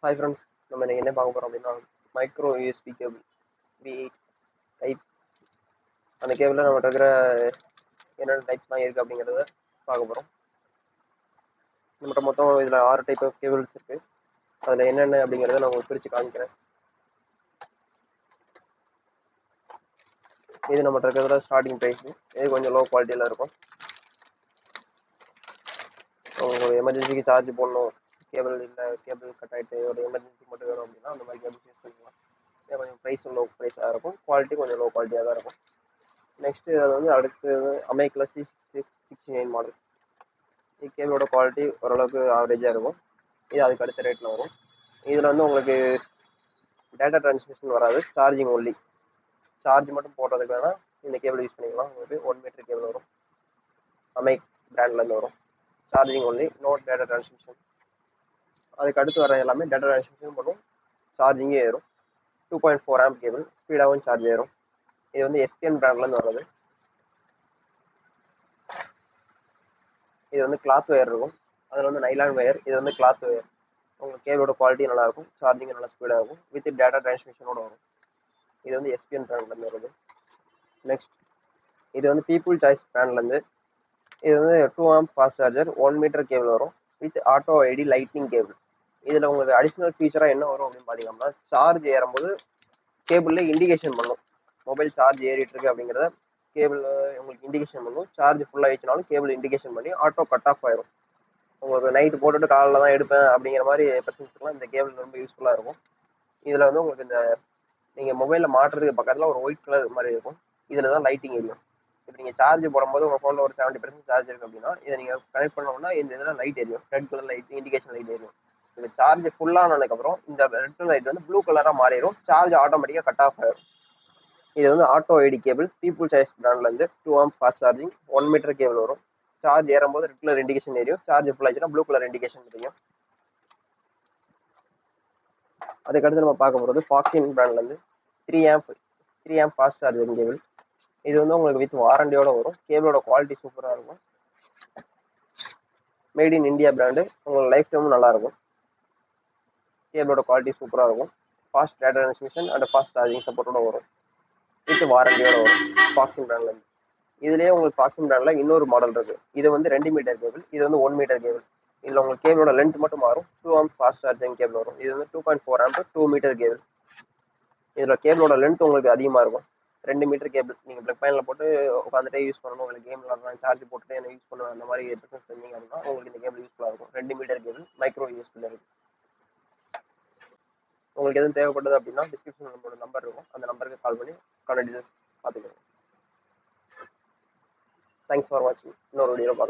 Hi friends, நம்ம இன்னைக்கு என்ன பார்க்க போகிறோம் அப்படின்னா micro USB cable V8 type. அந்த கேபிளில் நம்மகிட்ட இருக்கிற என்னென்ன டைப்ஸ்லாம் இருக்குது அப்படிங்கிறத பார்க்க போகிறோம். நம்மகிட்ட மொத்தம் இதில் 6 டைப் ஆஃப் கேபிள்ஸ் இருக்குது. அதில் என்னென்ன அப்படிங்கிறத நான் உங்களுக்கு பிரித்து காமிக்கிறேன். இது நம்மகிட்ட இருக்கிறதுல ஸ்டார்டிங் ப்ரைஸ். இது கொஞ்சம் லோ குவாலிட்டியில் இருக்கும். உங்களுக்கு எமர்ஜென்சிக்கு சார்ஜ் போடணும், கேபிள் இல்லை, கேபிள் கட் ஆகிட்டு ஒரு எமர்ஜென்சி மட்டும் வேணும் அப்படின்னா அந்த மாதிரி கேபிள்ஸ் யூஸ் பண்ணிக்கலாம். இது கொஞ்சம் ப்ரைஸும் லோ ப்ரைஸாக இருக்கும், குவாலிட்டி கொஞ்சம் லோ குவாலிட்டியாக தான் இருக்கும். நெக்ஸ்ட் அது வந்து அடுத்து அமேக்கில் C669 மாடல். இது கேபிளோட குவாலிட்டி ஓரளவுக்கு ஆவரேஜாக இருக்கும். இது அதுக்கு அடுத்த ரேட்டில் வரும். இதில் வந்து உங்களுக்கு டேட்டா டிரான்ஸ்மிஷன் வராது, சார்ஜிங் ஒன்லி. சார்ஜ் மட்டும் போடுறதுக்கு வேணால் இந்த கேபிள் யூஸ் பண்ணிக்கலாம். உங்களுக்கு 1 மீட்டர் கேபிள் வரும், அமேக் பிராண்ட்லேருந்து வரும். Charging only, no data transmission. அதுக்கு அடுத்து வர எல்லாமே டேட்டா டிரான்ஸ்மிஷன் பண்ணும், சார்ஜிங்கே ஏறும். 2.4 ஆம்ப் கேபிள், ஸ்பீடாகவும் சார்ஜ் ஏறும். இது வந்து SPN பிராண்ட்லேருந்து வர்றது. இது வந்து கிளாத் ஒயர் இருக்கும், அதில் வந்து நைலான் ஒயர். இது வந்து கிளாத் ஒயர். உங்களுக்கு கேபிளோட குவாலிட்டி நல்லாயிருக்கும், சார்ஜிங் நல்லா ஸ்பீடாக இருக்கும், வித் டேட்டா டிரான்ஸ்மிஷனோட வரும். இது வந்து SPN பிராண்ட்லேருந்து வருது. நெக்ஸ்ட் இது வந்து பீப்புள் சாய்ஸ் பிராண்ட்லேருந்து. இது வந்து 2 amp fast charger, 1 metre cable வரும், with auto ID lightning cable. இதில் உங்களுக்கு அடிஷ்னல் ஃபீச்சராக என்ன வரும் அப்படின்னு பார்த்தீங்கன்னா, சார்ஜ் ஏறும்போது கேபிளில் இண்டிகேஷன் பண்ணும். மொபைல் சார்ஜ் ஏறிட்டு இருக்கு அப்படிங்கிறத கேபிள் உங்களுக்கு இண்டிகேஷன் பண்ணும். சார்ஜ் ஃபுல்லாக ஆயிடுச்சுனாலும் கேபிள் இண்டிகேஷன் பண்ணி ஆட்டோ கட் ஆஃப் ஆயிரும். உங்களுக்கு நைட்டு போட்டுட்டு காலையில் தான் எடுப்பேன் அப்படிங்கிற மாதிரி பர்சன்ஸ்க்குலாம் இந்த கேபிள் ரொம்ப யூஸ்ஃபுல்லாக இருக்கும். இதில் வந்து உங்களுக்கு இந்த நீங்கள் மொபைலில் மாட்டுறதுக்கு பக்கத்தில் ஒரு ஒயிட் கலர் மாதிரி இருக்கும், இதில் தான் லைட்டிங் எரியும். இப்போ நீங்கள் சார்ஜ் போடும்போது உங்கள் ஃபோனில் ஒரு 70% சார்ஜ் இருக்குது அப்படின்னா இதை நீங்கள் கனெக்ட் பண்ணோம்னா இந்த இதில் லைட் எரியும், red colour light, indication light எரியும். இது சார்ஜ் ஃபுல்லானதுக்கப்புறம் இந்த ரெட் லைட் வந்து ப்ளூ கலராக மாறிடும், சார்ஜ் ஆட்டோமேட்டிக்காக கட் ஆஃப் ஆயிடும். இது வந்து auto ID cable, people choice பிராண்ட்லேருந்து 2 amp fast charging, 1 metre cable வரும். சார்ஜ் ஏறும்போது ரெட் கலர் இண்டிகேஷன் எரியும், சார்ஜ் ஃபுல் ஆச்சுன்னா ப்ளூ கலர் இண்டிகேஷன் தெரியும். அதுக்கடுத்து நம்ம பார்க்க போகிறது ஃபாக்ஸின் பிராண்ட்லேருந்து 3 ஆம்ப் ஃபாஸ்ட் சார்ஜிங் கேபிள். இது வந்து உங்களுக்கு வித் வாரண்டியோட வரும். கேபிளோட குவாலிட்டி சூப்பராக இருக்கும், மேட் இன் இந்தியா பிராண்டு. உங்களுக்கு லைஃப் டைமும் நல்லாயிருக்கும். கேபிளோட குவாலிட்டி சூப்பராக இருக்கும், fast data transmission and fast charging சப்போர்ட்டோட வரும், வித் வாரண்டியோட வரும் ஃபாக்ஸின் பிராண்ட்லேருந்து. இதுலேயே உங்களுக்கு ஃபாக்ஸின் பிராண்டில் இன்னொரு மாடல் இருக்குது. இது வந்து 2 மீட்டர் கேபிள், இது வந்து 1 மீட்டர் கேபிள். இதில் உங்களுக்கு கேபிளோட லென்த் மட்டும் மாறும். 2 ஆம்ப் ஃபாஸ்ட் சார்ஜிங் கேபிள் வரும். இது வந்து 2.4 ஆம்ப் 2 மீட்டர் கேபிள். இதில் கேபிளோட லென்த் உங்களுக்கு அதிகமாக இருக்கும். 2 மீட்டர் கேபிள் நீங்கள் ப்ளக் பாயிண்டில் போட்டு உட்காந்துட்டே யூஸ் பண்ணணும், உங்களுக்கு கேம் விளாட்றேன் சார்ஜ் போட்டுட்டு என்ன யூஸ் பண்ணுவேன் அந்த மாதிரி பிஸ்னஸ் செஞ்சீங்க அப்படின்னா உங்களுக்கு இந்த கேபிள் யூஸ்ஃபுல்லாக இருக்கும். 2 மீட்டர் கேபிள், மைக்ரோ யூஎஸ்பியில் இருக்குது. உங்களுக்கு எதுவும் தேவைப்பட்டது அப்படின்னா டிஸ்கிரிப்ஷன் நம்மளோட நம்பர் இருக்கும், அந்த நம்பருக்கு கால் பண்ணி கான்டாக்ட் டீடைல்ஸ் பார்த்துக்கோங்க. தேங்க்ஸ் ஃபார் வாட்சிங். இன்னொரு வீடியோ பார்க்கலாம்.